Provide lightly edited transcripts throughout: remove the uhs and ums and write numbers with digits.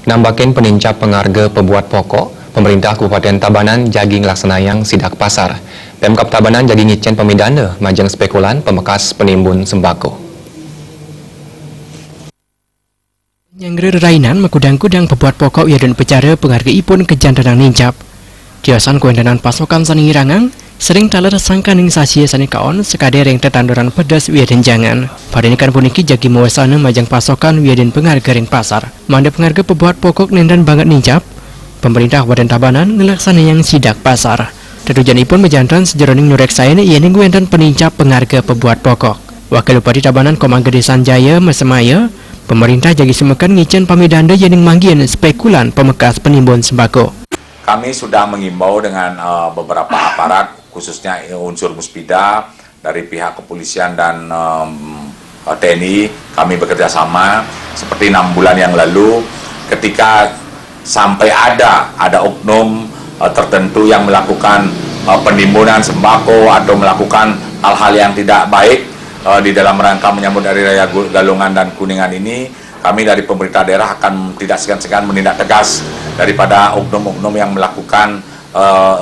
Nambakin penincap pengarga pebuat pokok, pemerintah Kabupaten Tabanan jagi ngelaksanayan sidak pasar. Pemkab Tabanan jagi ngicen pemidana majang spekulan pemekas penimbun sembako. Nyangre rainan makudang-kudang pebuat pokok dan pecara penghargaipun kejantanan nincap. Tiosan kuendanan pasokan sani rangang, sering talar sangka ning sasia sani kaon sekadar yang tetanduran pedas wiaden jangan. Padanikan puniki jagi mawasana majang pasokan wiaden pengharga ring pasar. Manda pengharga pebuat pokok nendan banget nincap. Pemerintah Kabupaten Tabanan ngelaksanayan sidak pasar. Tetujanipun mejantan sejeroning nureksayan ianing kuendan penincap pengharga pebuat pokok. Wakil Bupati Tabanan Komang Gede Sanjaya Mesemaya, pemerintah jagi semekan ngicen pamidanda yening manggian spekulan pemekas penimbun sembako. Kami sudah mengimbau dengan beberapa aparat, khususnya unsur Muspida, dari pihak kepolisian dan TNI, kami bekerja sama seperti 6 bulan yang lalu, ketika sampai ada oknum tertentu yang melakukan penimbunan sembako atau melakukan hal-hal yang tidak baik di dalam rangka menyambut Hari Raya Galungan dan Kuningan ini, kami dari pemerintah daerah akan tidak segan-segan menindak tegas daripada oknum-oknum yang melakukan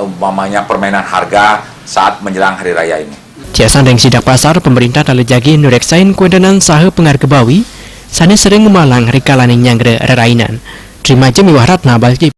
umpamanya permainan harga saat menjelang Hari Raya ini. Ciasan yang sidak pasar, pemerintah talejagi nureksain kuendanan saha pengharga bawi, sani sering memalang rikalaning nyangre rerainan. Terima aja miwah Ratna Balki.